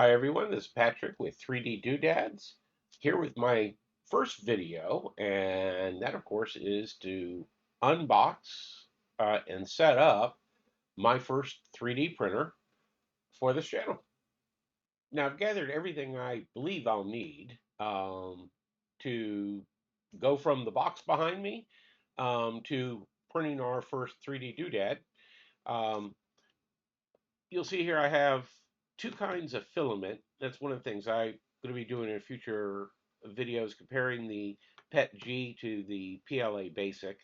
Hi everyone, this is Patrick with 3D Doodads, here with my first video, and that of course is to unbox and set up my first 3D printer for this channel. Now I've gathered everything I believe I'll need to go from the box behind me to printing our first 3D doodad. Um, you'll see here I have two kinds of filament. That's one of the things I'm going to be doing in future videos, comparing the PET G to the PLA Basic.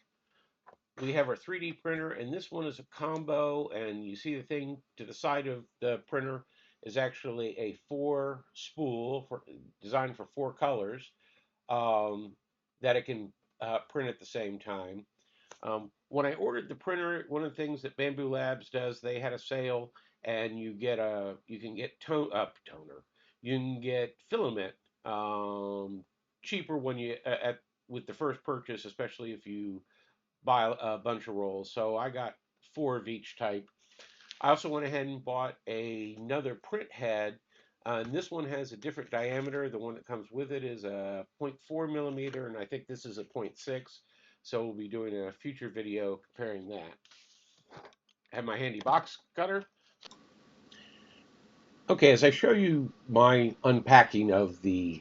We have our 3D printer, and this one is a combo, and you see the thing to the side of the printer is actually a four spool designed for four colors um, that it can print at the same time. When I ordered the printer, one of the things that Bambu Labs does, they had a sale, and you can get toner, you can get filament cheaper when you at with the first purchase, especially if you buy a bunch of rolls. So I got four of each type. I also went ahead and bought another print head. And this one has a different diameter. The one that comes with it is a 0.4 millimeter, and I think this is a 0.6. So we'll be doing a future video comparing that. I have my handy box cutter. Okay, as I show you my unpacking of the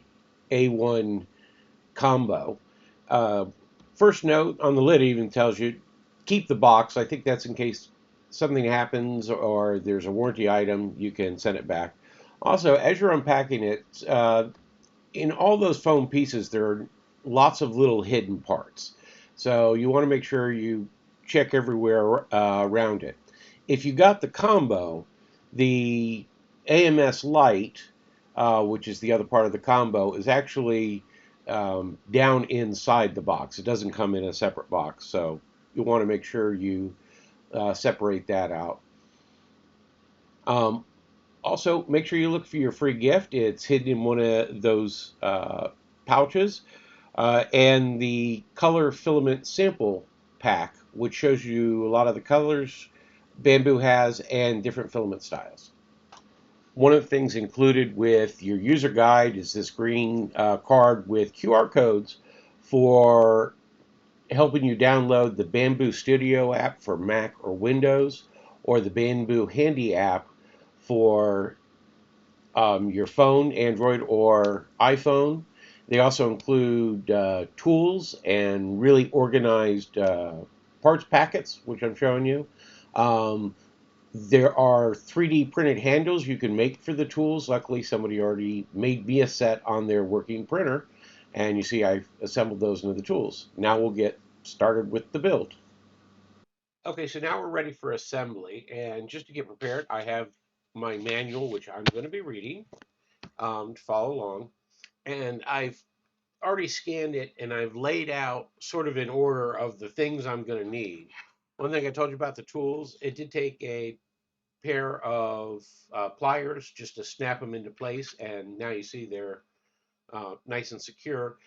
A1 combo, uh, first note on the lid even tells you keep the box. I think that's in case something happens or there's a warranty item, you can send it back. Also, as you're unpacking it, in all those foam pieces, there are lots of little hidden parts. So you want to make sure you check everywhere around it. If you got the combo, the AMS Lite, which is the other part of the combo, is actually down inside the box. It doesn't come in a separate box, so you want to make sure you separate that out. Um, Also, make sure you look for your free gift. It's hidden in one of those pouches. And the color filament sample pack, which shows you a lot of the colors Bambu has and different filament styles. One of the things included with your user guide is this green card with QR codes for helping you download the Bambu Studio app for Mac or Windows, or the Bambu Handy app for your phone, Android or iPhone. They also include tools and really organized parts packets, which I'm showing you. Um, there are 3D printed handles you can make for the tools. Luckily, somebody already made me a set on their working printer, and you see I've assembled those into the tools. Now we'll get started with the build. Okay, so now we're ready for assembly, and just to get prepared, I have my manual, which I'm going to be reading to follow along. And I've already scanned it and I've laid out sort of in order of the things I'm going to need. One thing I told you about the tools, it did take a pair of pliers just to snap them into place, and now you see they're nice and secure.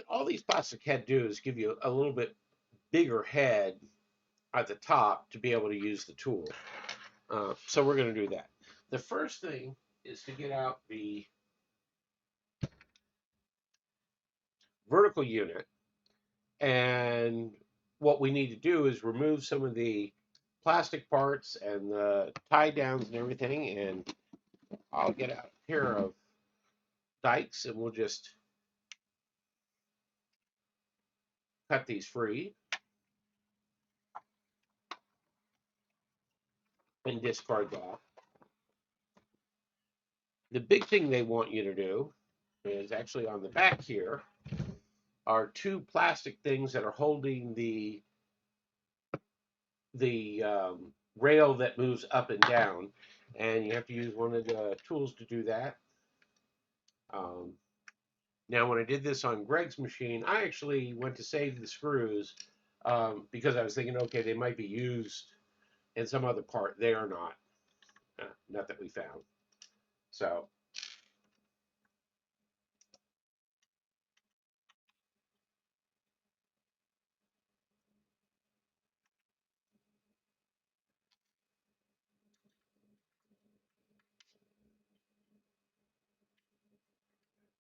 All these plastic head do is give you a little bit bigger head at the top to be able to use the tool. So we're going to do that. The first thing is to get out the vertical unit. And what we need to do is remove some of the plastic parts and the tie downs and everything. And I'll get a pair of dikes and we'll just cut these free and discard that. The big thing they want you to do is actually on the back here are two plastic things that are holding the rail that moves up and down, and you have to use one of the tools to do that. Um, Now, when I did this on Greg's machine, I actually went to save the screws because I was thinking, okay, they might be used in some other part. They are not, not that we found. So,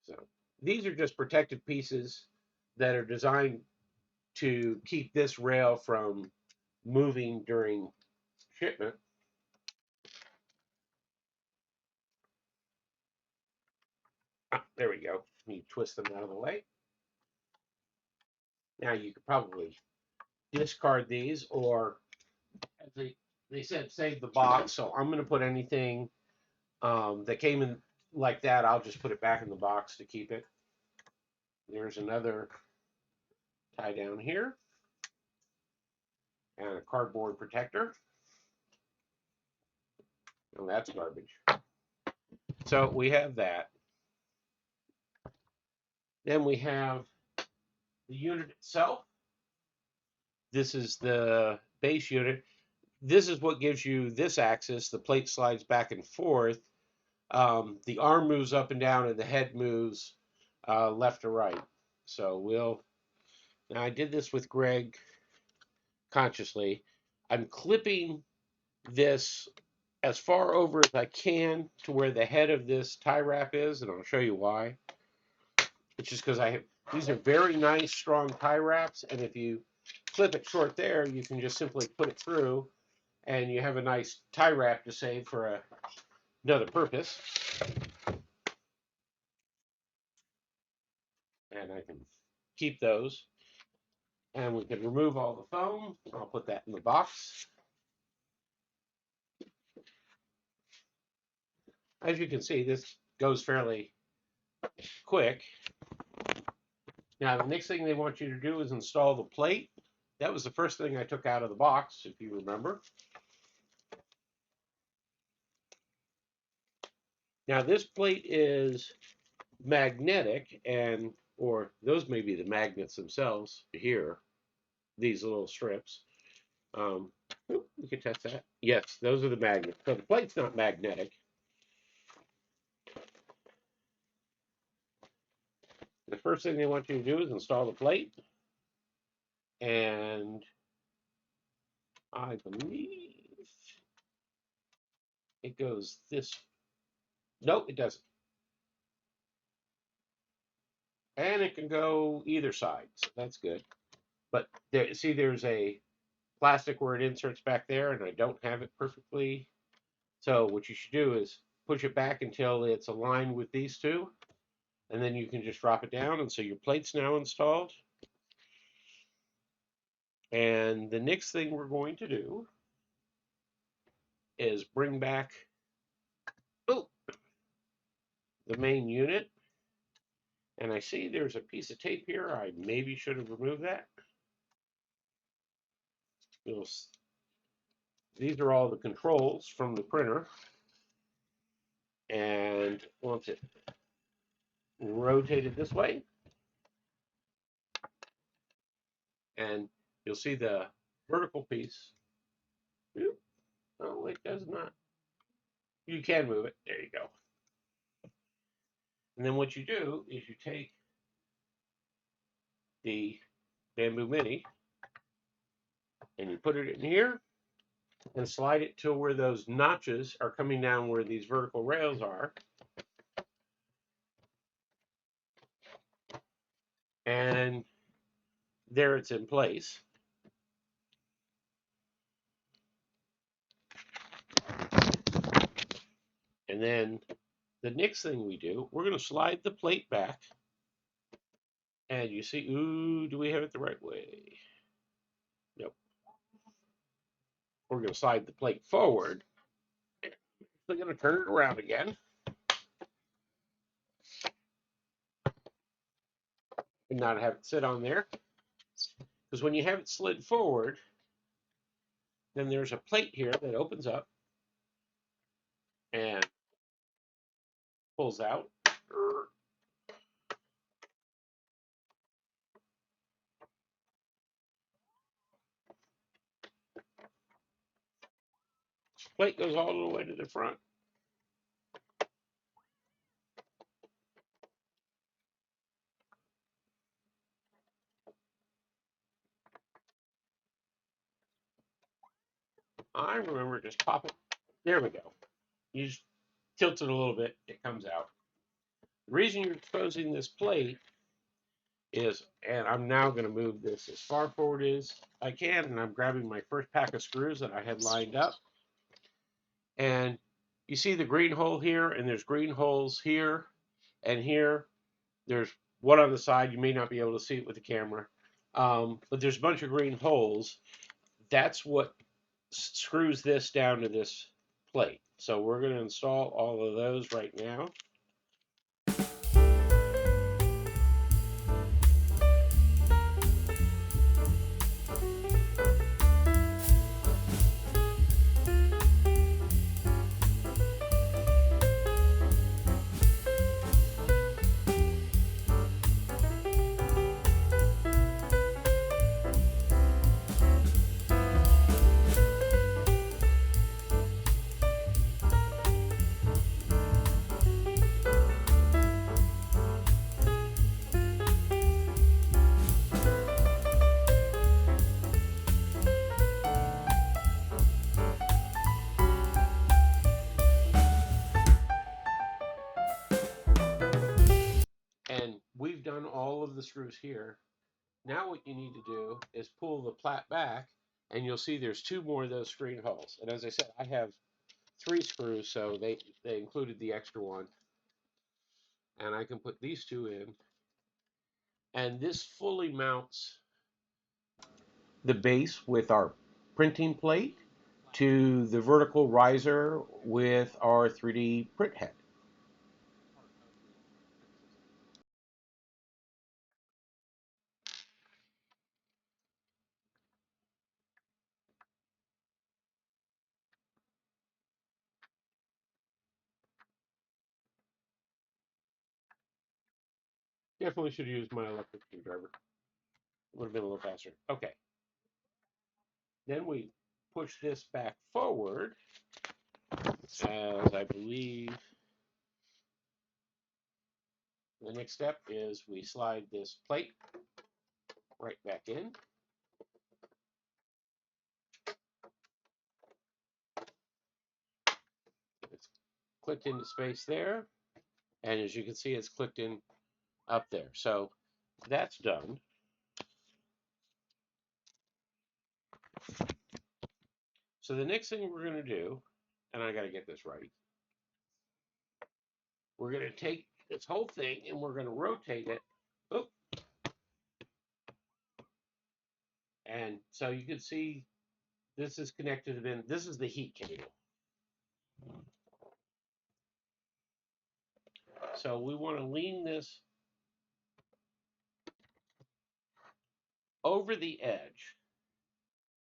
So these are just protective pieces that are designed to keep this rail from moving during shipment. There we go. You twist them out of the way. Now you could probably discard these, or as they said, save the box. So I'm going to put anything that came in like that. I'll just put it back in the box to keep it. There's another tie down here and a cardboard protector. Oh, that's garbage. So we have that. Then we have the unit itself. This is the base unit. This is what gives you this axis. The plate slides back and forth. The arm moves up and down, and the head moves left to right. So now I did this with Greg consciously. I'm clipping this as far over as I can to where the head of this tie wrap is, and I'll show you why. It's just because these are very nice, strong tie wraps, and if you clip it short there, you can just simply put it through, and you have a nice tie wrap to save for another purpose. And I can keep those. And we can remove all the foam. I'll put that in the box. As you can see, this goes fairly quick. Now, the next thing they want you to do is install the plate. That was the first thing I took out of the box, if you remember. Now, this plate is magnetic, or those may be the magnets themselves here, these little strips. We can test that. Yes, those are the magnets. So the plate's not magnetic. The first thing they want you to do is install the plate. And I believe it goes this. Nope, it doesn't. And it can go either side, so that's good. But there, see, there's a plastic where it inserts back there, and I don't have it perfectly. So what you should do is push it back until it's aligned with these two, and then you can just drop it down. And so your plate's now installed. And the next thing we're going to do is bring back oh, the main unit. And I see there's a piece of tape here. I maybe should have removed that. These are all the controls from the printer. And once it rotated this way, and you'll see the vertical piece. Oh, it does not. You can move it. There you go. And then what you do is you take the Bambu Mini and you put it in here and slide it to where those notches are coming down where these vertical rails are. And there it's in place. And then the next thing we do, we're going to slide the plate back. And you see, ooh, do we have it the right way? Nope. We're going to slide the plate forward. We're going to turn it around again. And not have it sit on there. Because when you have it slid forward, then there's a plate here that opens up and pulls out. Plate goes all the way to the front. I remember just pop it. There we go. You just tilt it a little bit, it comes out. reason you're exposing this plate is, and I'm now going to move this as far forward as I can, and I'm grabbing my first pack of screws that I had lined up. And you see the green hole here, and there's green holes here and here. There's one on the side. You may not be able to see it with the camera, but there's a bunch of green holes. That's what screws this down to this plate. So we're going to install all of those right now. And we've done all of the screws here. Now what you need to do is pull the plat back, and you'll see there's two more of those screen holes. And as I said, I have 3 screws, so they included the extra one. And I can put these 2 in. And this fully mounts the base with our printing plate to the vertical riser with our 3D print head. Definitely should have used my electric screwdriver. It would have been a little faster. Okay. Then we push this back forward, as I believe the next step is we slide this plate right back in. It's clicked into space there, and as you can see, it's clicked in up there. So that's done. So the next thing we're going to do, and I got to get this right, we're going to take this whole thing and we're going to rotate it. Oop. And so you can see this is connected in. This is the heat cable. So we want to lean this over the edge.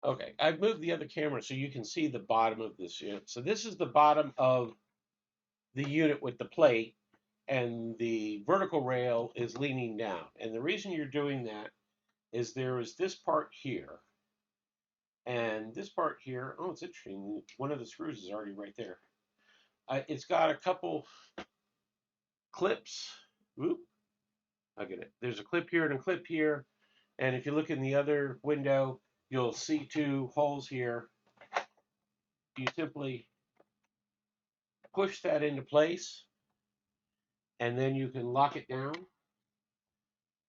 Okay, I've moved the other camera so you can see the bottom of this unit. So this is the bottom of the unit with the plate, and the vertical rail is leaning down. And the reason you're doing that is there is this part here, and this part here. Oh, it's interesting. One of the screws is already right there. It's got a couple clips. Whoop. I'll get it. There's a clip here and a clip here. And if you look in the other window, you'll see 2 holes here. You simply push that into place, and then you can lock it down.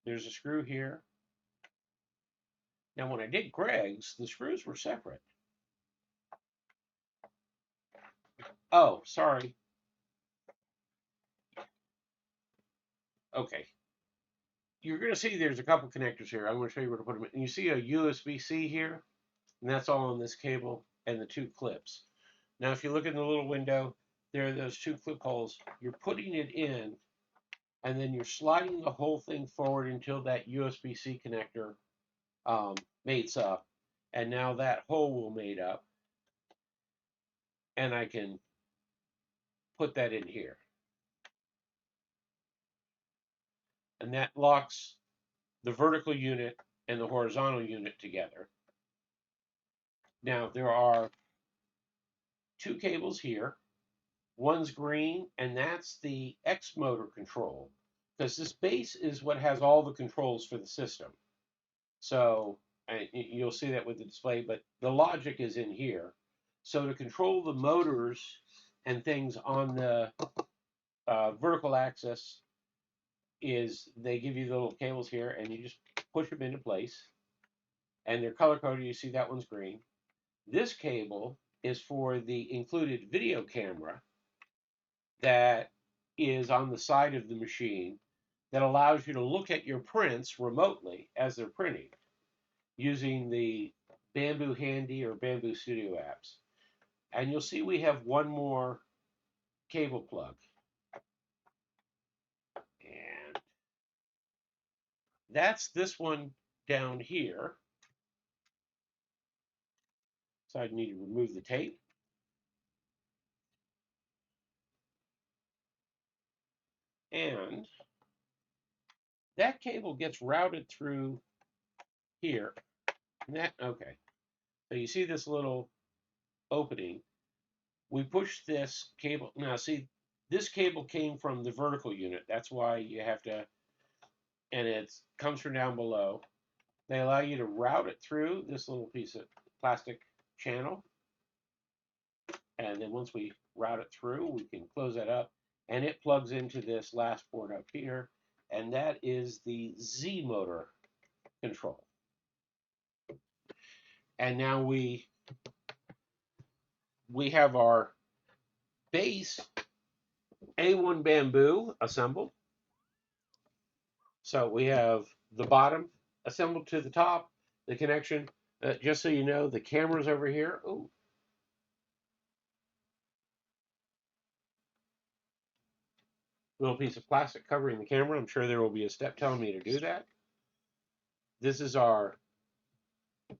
There's a screw here. Now, when I did Greg's, the screws were separate. Oh, sorry. Okay. You're going to see there's a couple connectors here. I'm going to show you where to put them in. And you see a USB-C here, and that's all on this cable and the 2 clips. Now, if you look in the little window, there are those 2 clip holes. You're putting it in, and then you're sliding the whole thing forward until that USB-C connector mates up. And now that hole will mate up, and I can put that in here. And that locks the vertical unit and the horizontal unit together. Now, there are 2 cables here. One's green, and that's the X motor control, because this base is what has all the controls for the system. So you'll see that with the display, but the logic is in here. So to control the motors and things on the vertical axis is they give you the little cables here, and you just push them into place, and they're color coded. You see that one's green. This cable is for the included video camera that is on the side of the machine that allows you to look at your prints remotely as they're printing using the Bambu Handy or Bambu Studio apps. And you'll see we have one more cable plug. And that's this one down here. So I need to remove the tape. And that cable gets routed through here. And that, okay. So you see this little opening. We push this cable. Now, see, this cable came from the vertical unit. That's why you have to, and it comes from down below. They allow you to route it through this little piece of plastic channel. And then once we route it through, we can close that up. And it plugs into this last port up here. And that is the Z motor control. And now we have our base A1 Bambu assembled. So we have the bottom assembled to the top, the connection. Just so you know, the camera's over here. Ooh. Little piece of plastic covering the camera. I'm sure there will be a step telling me to do that. This is our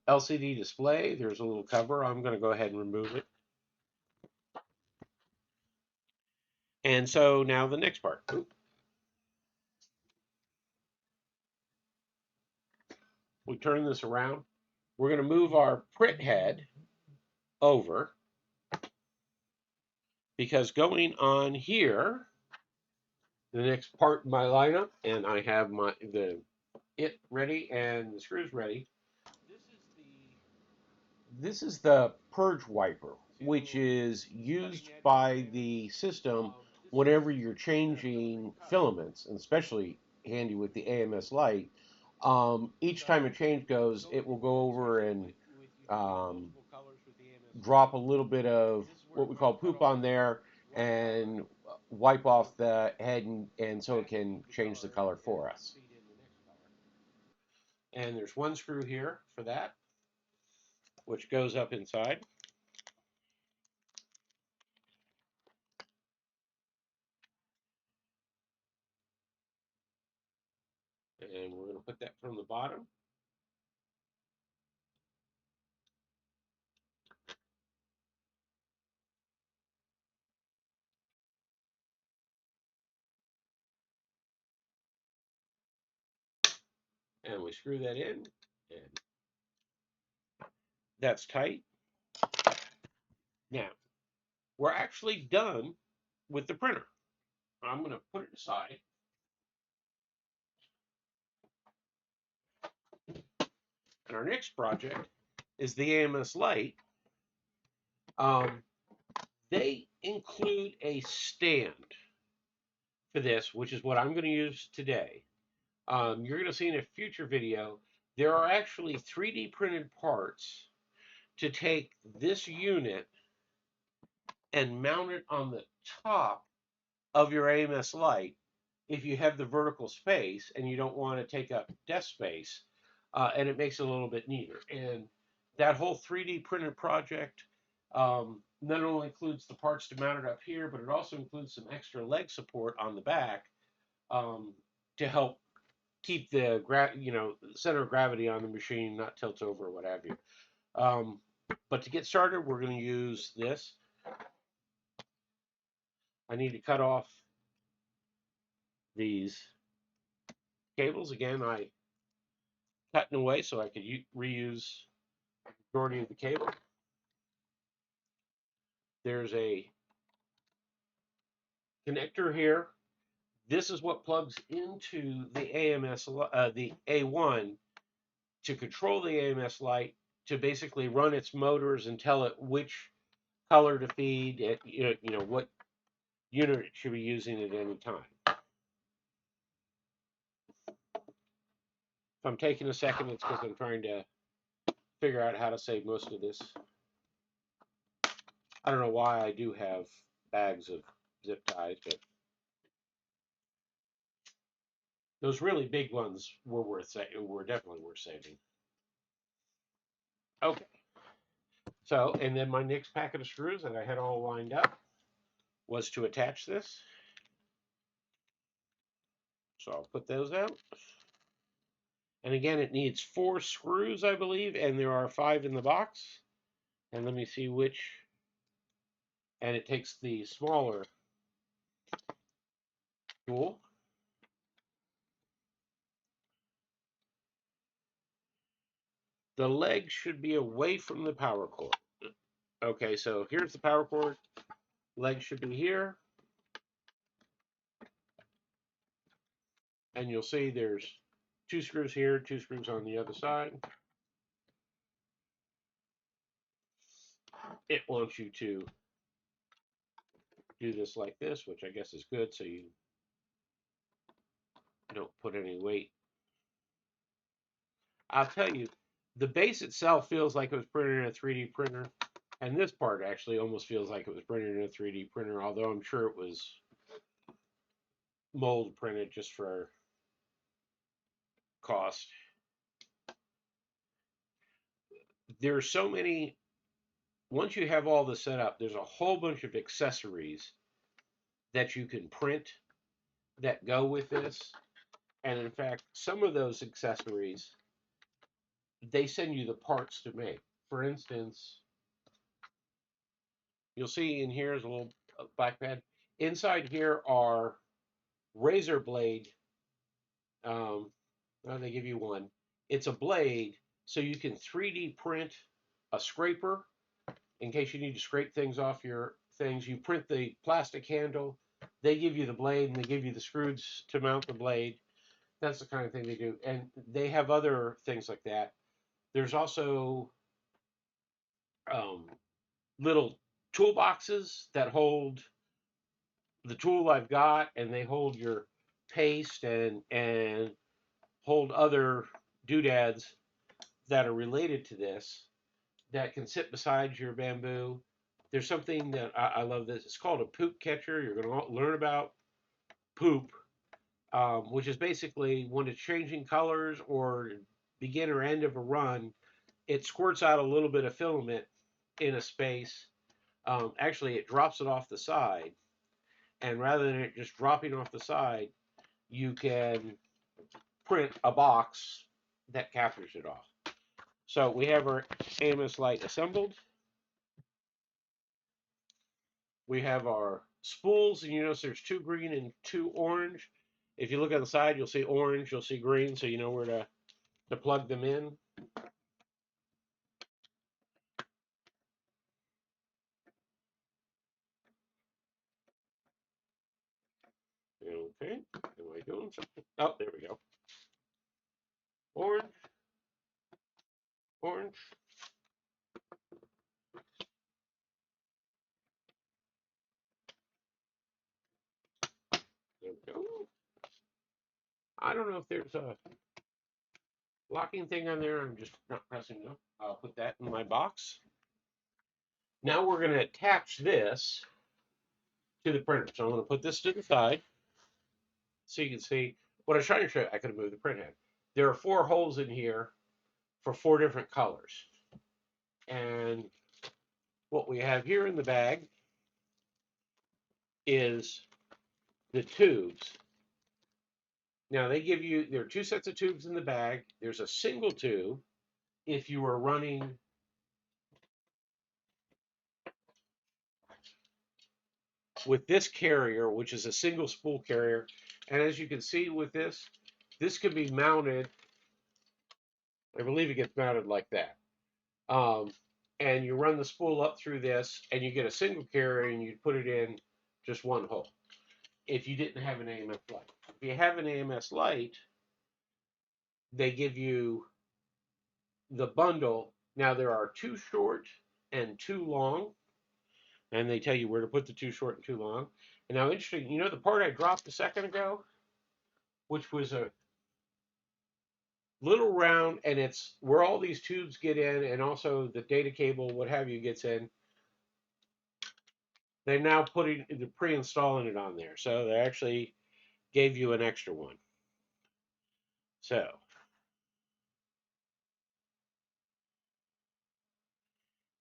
LCD display. There's a little cover. I'm going to go ahead and remove it. And so now the next part. Ooh. We turn this around. We're going to move our print head over because going on here, the next part in my lineup, and I have it ready and the screws ready. This is the purge wiper, which is used by the system whenever you're changing filaments, and especially handy with the AMS Lite. Each time a change goes, it will go over and um, drop a little bit of what we call poop on there and wipe off the head, and so it can change the color for us. And there's one screw here for that, which goes up inside. And we're going to put that from the bottom. And we screw that in, and that's tight. Now, we're actually done with the printer. I'm going to put it aside. And our next project is the AMS Lite. They include a stand for this, which is what I'm going to use today. You're going to see in a future video, there are actually 3D printed parts to take this unit and mount it on the top of your AMS Lite if you have the vertical space and you don't want to take up desk space, and it makes it a little bit neater. And that whole 3D printed project not only includes the parts to mount it up here, but it also includes some extra leg support on the back to help keep the center of gravity on the machine not tilt over or what have you. But to get started, we're going to use this. I need to cut off these cables. Again, I cut in a way so I could reuse the majority of the cable. There's a connector here. This is what plugs into the the A1 to control the AMS Lite, to basically run its motors and tell it which color to feed at, what unit it should be using at any time. I'm taking a second, it's because I'm trying to figure out how to save most of this. I don't know why I do have bags of zip ties, but those really big ones were definitely worth saving. Okay, so and then my next packet of screws that I had all lined up was to attach this. So I'll put those out. And again, it needs 4 screws, I believe, and there are 5 in the box. And let me see which. And it takes the smaller tool. The leg should be away from the power cord. Okay, so here's the power cord. Leg should be here. And you'll see there's 2 screws here, 2 screws on the other side. It wants you to do this like this, which I guess is good so you don't put any weight. I'll tell you, the base itself feels like it was printed in a 3D printer, and this part actually almost feels like it was printed in a 3D printer, although I'm sure it was mold printed just for cost. There's so many, once you have all this set up, there's a whole bunch of accessories that you can print that go with this. And in fact, some of those accessories, they send you the parts to make. For instance, you'll see in here is a little black pad. Inside here are razor blade. They give you one. It's a blade, so you can 3D print a scraper in case you need to scrape things off your things. You print the plastic handle. They give you the blade and they give you the screws to mount the blade. That's the kind of thing they do. And they have other things like that. There's also um, little toolboxes that hold the tool I've got, and they hold your paste and hold other doodads that are related to this that can sit beside your Bambu. There's something that I love this. It's called a poop catcher. You're going to learn about poop, which is basically when it's changing colors or begin or end of a run, it squirts out a little bit of filament in a space. Actually, it drops it off the side. And rather than it just dropping off the side, you can print a box that captures it off. So we have our AMS Lite assembled. We have our spools, and you notice there's 2 green and 2 orange. If you look on the side, you'll see orange, you'll see green, so you know where to plug them in. Okay, am I doing something? Oh, there we go. Orange, orange. There we go. I don't know if there's a locking thing on there. I'm just not pressing no. I'll put that in my box. Now we're going to attach this to the printer. So I'm going to put this to the side so you can see what I was trying to show you. I could have moved the printhead. There are 4 holes in here for 4 different colors. And what we have here in the bag is the tubes. Now there are 2 sets of tubes in the bag. There's a single tube if you are running with this carrier, which is a single spool carrier. And as you can see with this can be mounted. I believe it gets mounted like that. Um, and you run the spool up through this, and you get a single carrier, and you put it in just one hole. If you didn't have an AMS Lite, if you have an AMS Lite, they give you the bundle. Now there are 2 short and 2 long, and they tell you where to put the 2 short and 2 long. And now, interesting, you know the part I dropped a second ago, which was little round, and it's where all these tubes get in, and also the data cable, what have you, gets in. They're now they're pre-installing it on there, so they actually gave you an extra one. So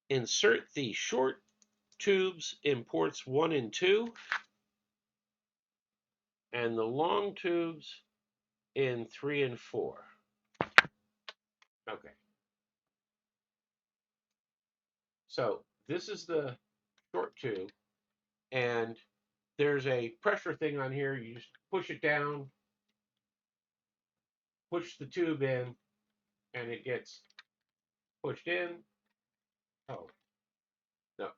insert the short tubes in ports 1 and 2, and the long tubes in 3 and 4. Okay. So this is the short tube, and there's a pressure thing on here. You just push it down, push the tube in, and it gets pushed in. Oh, no.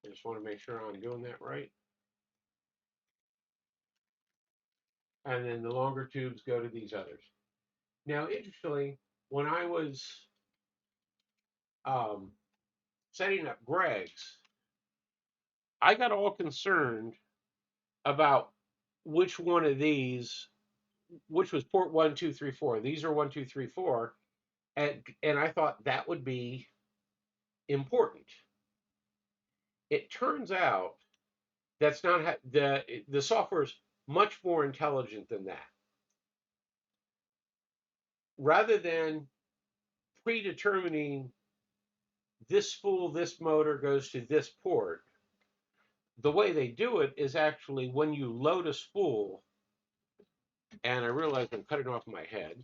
I just want to make sure I'm doing that right. And then the longer tubes go to these others. Now, interestingly, when I was um, setting up Greg's, I got all concerned about which one of these, which was port 1, 2, 3, 4. These are 1, 2, 3, 4, and I thought that would be important. It turns out that's not how, the software is much more intelligent than that. Rather than predetermining this spool, this motor goes to this port, the way they do it is actually when you load a spool, and I realize I'm cutting off my head.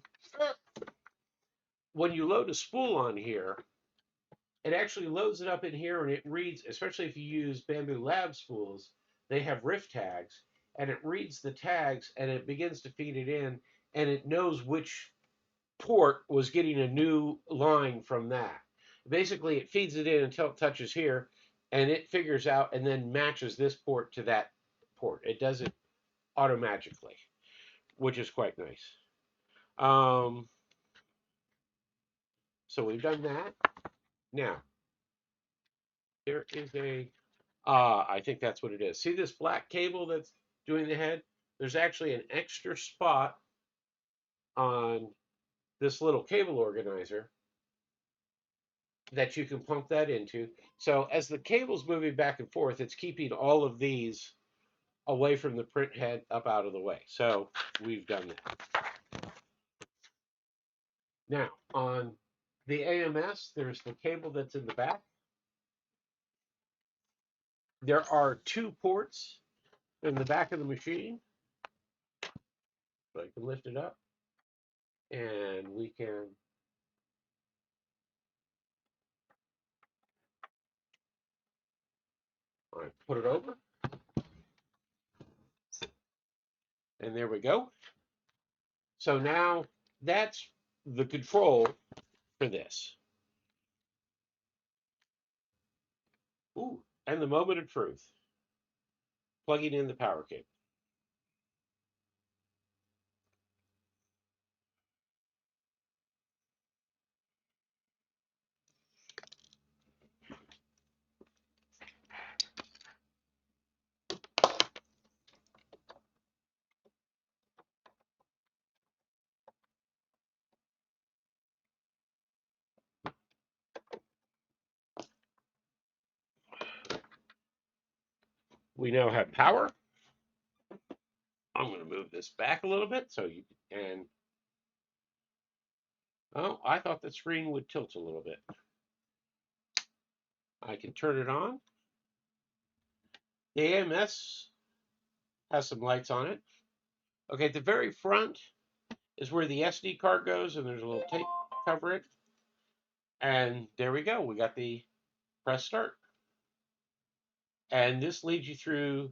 When you load a spool on here, it actually loads it up in here and it reads, especially if you use Bambu Lab spools, they have riff tags, and it reads the tags and it begins to feed it in, and it knows which port was getting a new line from that. Basically, it feeds it in until it touches here, and it figures out and then matches this port to that port. It does it automagically, which is quite nice. Um, so we've done that. Now, there is I think that's what it is. See this black cable that's doing the head? There's actually an extra spot on this little cable organizer that you can pump that into. So as the cable's moving back and forth, it's keeping all of these away from the print head up out of the way. So we've done that. Now on the AMS, there's the cable that's in the back. There are 2 ports in the back of the machine. So I can lift it up and we can put it over. And there we go. So now that's the control for this. Ooh, and the moment of truth. Plugging in the power cable. We now have power. I'm going to move this back a little bit so you can. Oh, I thought the screen would tilt a little bit. I can turn it on. The AMS has some lights on it. Okay, at the very front is where the SD card goes, and there's a little tape to cover it. And there we go. We got the press start. And this leads you through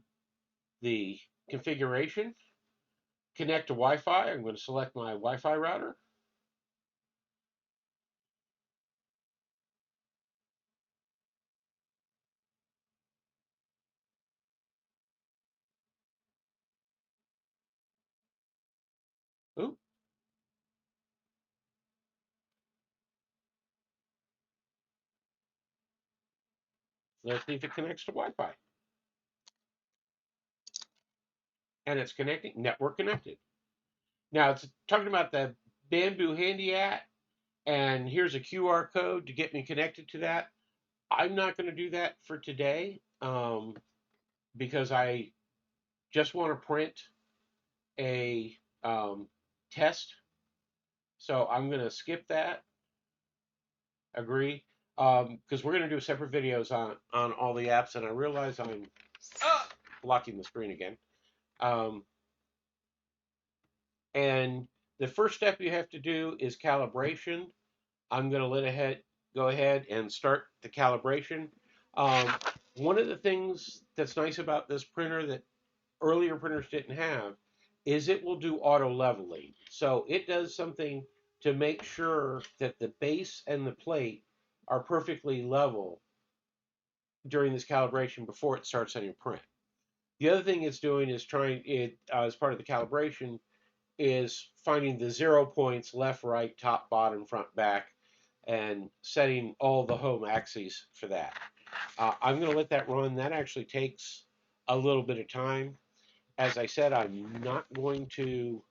the configuration. Connect to Wi-Fi. I'm going to select my Wi-Fi router. Ooh. Let's see if it connects to Wi-Fi. And it's connecting, network connected. Now it's talking about the Bambu Handy at, and here's a QR code to get me connected to that. I'm not going to do that for today because I just want to print a test. So I'm going to skip that. Agree. Because we're going to do separate videos on all the apps, and I realize I'm blocking the screen again. Um, and the first step you have to do is calibration. I'm going to go ahead and start the calibration. Um, One of the things that's nice about this printer that earlier printers didn't have is it will do auto leveling. So it does something to make sure that the base and the plate are perfectly level during this calibration before it starts on your print. The other thing it's doing is trying it as part of the calibration is finding the 0 points left, right, top, bottom, front, back, and setting all the home axes for that. I'm going to let that run. That actually takes a little bit of time. As I said, I'm not going to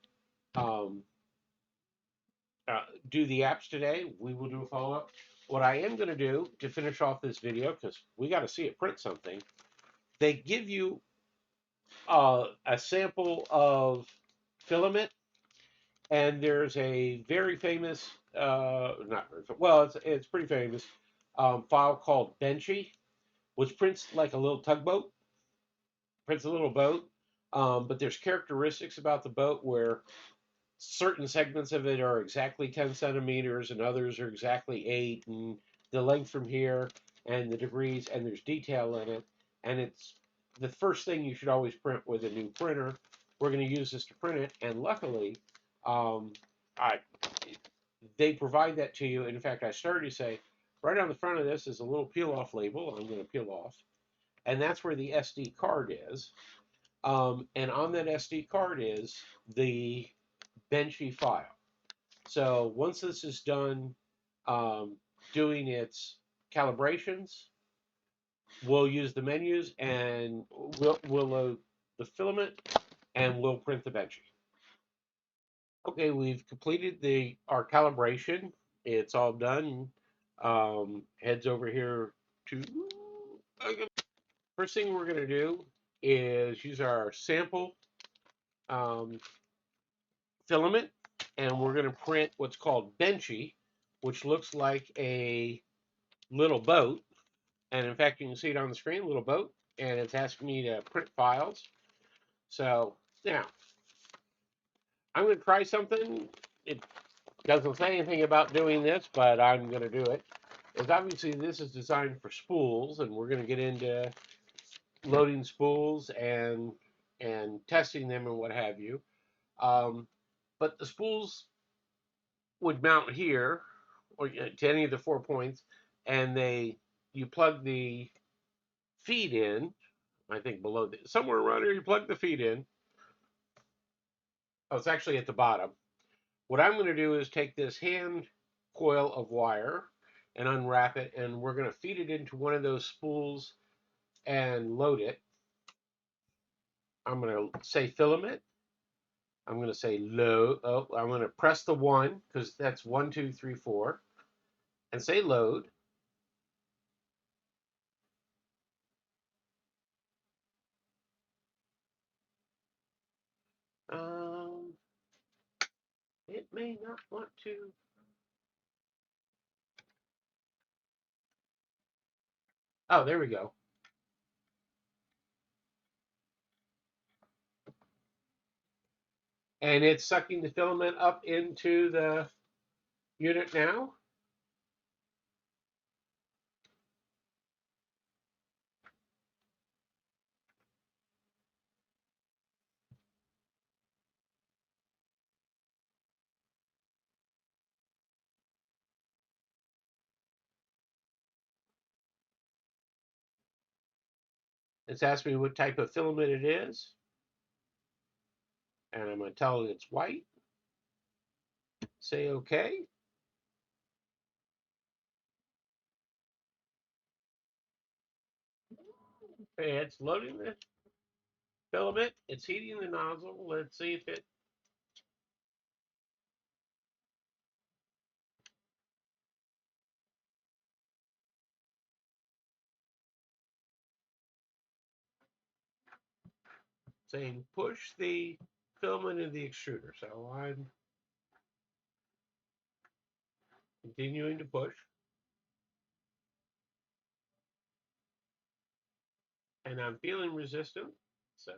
um, do the apps today. We will do a follow up. What I am going to do to finish off this video, because we got to see it print something, they give you a sample of filament, and there's a very famous, not very, well, it's pretty famous file called Benchy, which prints like a little tugboat, prints a little boat. But there's characteristics about the boat where certain segments of it are exactly 10 centimeters and others are exactly 8, and the length from here and the degrees, and there's detail in it. And it's the first thing you should always print with a new printer. We're going to use this to print it, and luckily, um, I, they provide that to you. In fact, I started to say, right on the front of this is a little peel off label. I'm going to peel off, and that's where the SD card is. And on that SD card is the Benchy file. So once this is done doing its calibrations, we'll use the menus and we'll load the filament and we'll print the Benchy. Okay, we've completed our calibration. It's all done. Heads over here to. First thing we're going to do is use our sample um, filament, and we're going to print what's called Benchy, which looks like a little boat. And in fact, you can see it on the screen, little boat, and it's asking me to print files. So now I'm going to try something. It doesn't say anything about doing this, but I'm going to do it. Is obviously this is designed for spools, and we're going to get into loading spools and testing them and what have you. But the spools would mount here or to any of the 4 points, and you plug the feed in. I think below somewhere around here, you plug the feed in. Oh, it's actually at the bottom. What I'm going to do is take this hand coil of wire and unwrap it, and we're going to feed it into one of those spools and load it. I'm going to say filament. I'm going to say load. Oh, I'm going to press the 1 because that's 1, 2, 3, 4, and say load. Um, it may not want to. Oh, there we go. And it's sucking the filament up into the unit now. It's asked me what type of filament it is, and I'm going to tell it it's white. Say OK. Okay, it's loading the filament. It's heating the nozzle. Let's see if it. saying push the filament in the extruder. So I'm continuing to push, and I'm feeling resistant. So,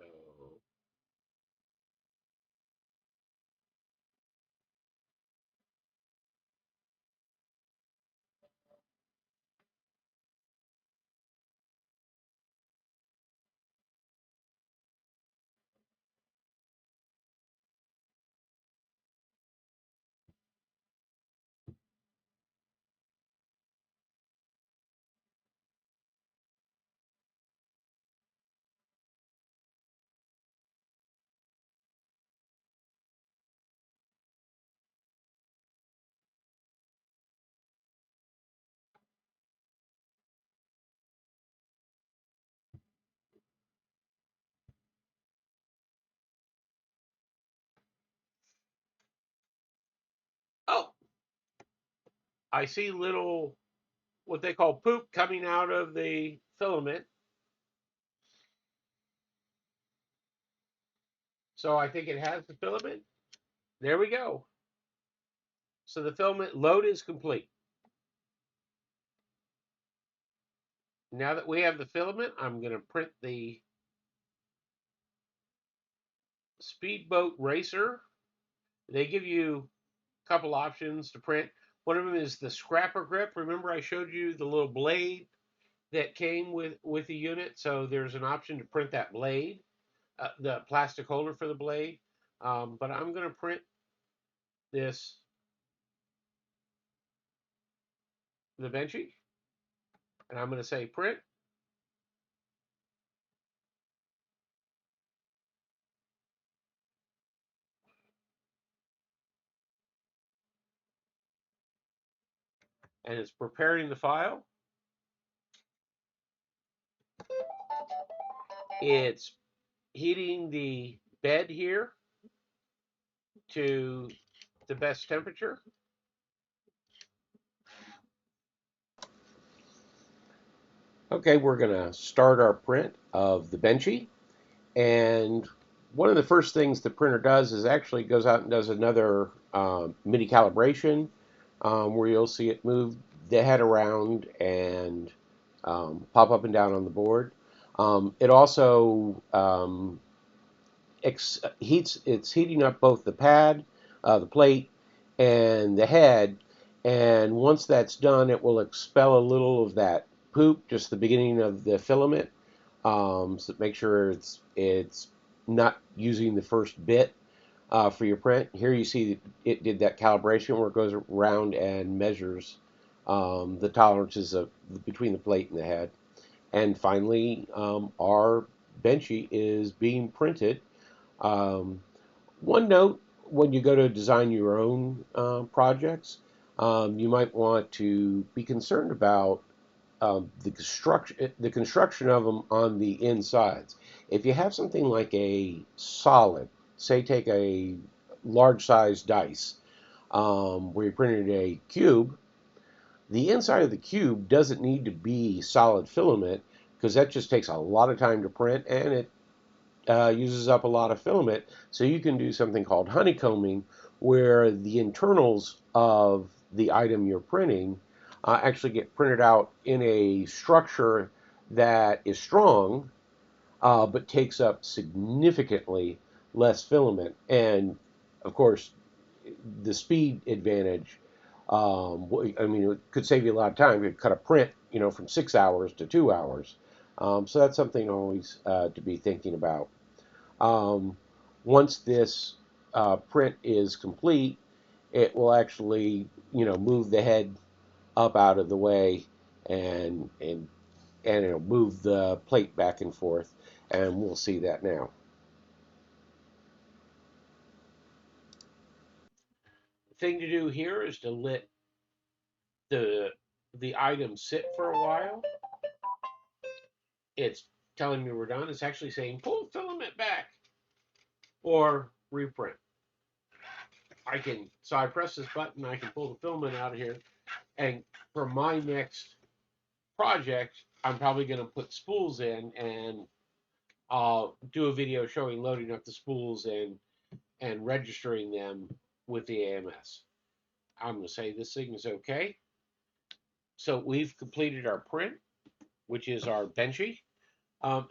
oh, I see little what they call poop coming out of the filament. So I think it has the filament. There we go. So the filament load is complete. Now that we have the filament, I'm going to print the Speedboat Racer. They give you a couple options to print. One of them is the scrapper grip. Remember I showed you the little blade that came with the unit? So there's an option to print that blade, the plastic holder for the blade. But I'm going to print this, the Benchy, and I'm going to say print. And it's preparing the file. It's heating the bed here to the best temperature. Okay, we're going to start our print of the Benchy. And one of the first things the printer does is actually goes out and does another MIDI calibration where you'll see it move the head around and pop up and down on the board. It also it's heating up both the pad, the plate, and the head. And once that's done, it will expel a little of that poop, just the beginning of the filament, so make sure it's not using the first bit for your print. Here you see it did that calibration where it goes around and measures the tolerances of between the plate and the head. And finally, our Benchy is being printed. Um, one note: when you go to design your own projects, you might want to be concerned about the construction of them on the insides. If you have something like a solid, say take a large size dice, where you printed a cube, the inside of the cube doesn't need to be solid filament because that just takes a lot of time to print and it uses up a lot of filament. So you can do something called honeycombing, where the internals of the item you're printing actually get printed out in a structure that is strong, but takes up significantly less filament. And of course, the speed advantage. I mean, it could save you a lot of time. You could cut a print, from 6 hours to 2 hours. So that's something always to be thinking about. Um, Once this print is complete, it will actually, move the head up out of the way and it'll move the plate back and forth, and we'll see that now. The thing to do here is to let the the item sit for a while. It's telling me we're done. It's actually saying pull filament back or reprint. I press this button, I can pull the filament out of here. And for my next project, I'm probably going to put spools in, and I'll do a video showing loading up the spools and registering them with the AMS. I'm going to say this thing is okay. So we've completed our print, which is our Benchy.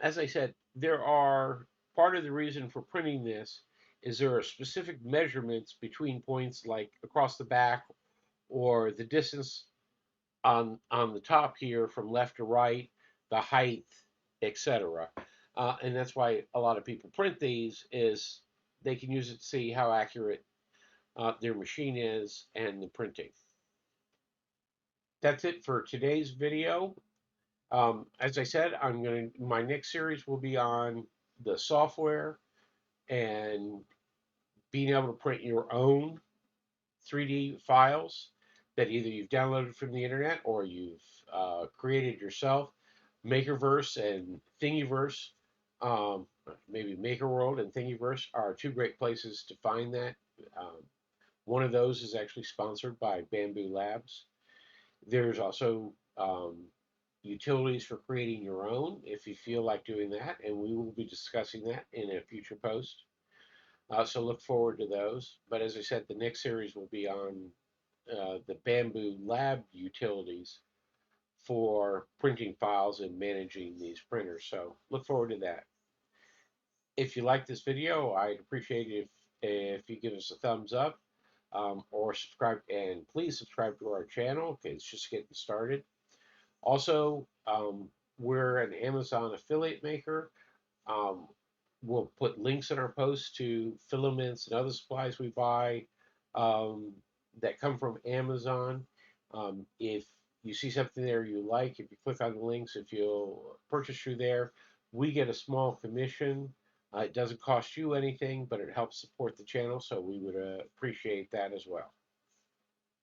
As I said, there are part of the reason for printing this is there are specific measurements between points like across the back or the distance on the top here from left to right, the height, etc. And that's why a lot of people print these is they can use it to see how accurate their machine is and the printing. That's it for today's video. As I said, my next series will be on the software and being able to print your own 3D files that either you've downloaded from the internet or you've created yourself. Makerverse and Thingiverse, maybe Makerworld and Thingiverse are two great places to find that. One of those is actually sponsored by Bambu Labs. There's also utilities for creating your own if you feel like doing that, and we will be discussing that in a future post. So look forward to those. But as I said, the next series will be on the Bambu Lab utilities for printing files and managing these printers. So look forward to that. If you like this video, I'd appreciate it if you give us a thumbs up or subscribe. And please subscribe to our channel. Okay, it's just getting started. Also, we're an Amazon affiliate maker. Um, we'll put links in our posts to filaments and other supplies we buy that come from Amazon. If you see something there you like, if you click on the links, if you'll purchase through there, we get a small commission. It doesn't cost you anything, but it helps support the channel, so we would appreciate that as well.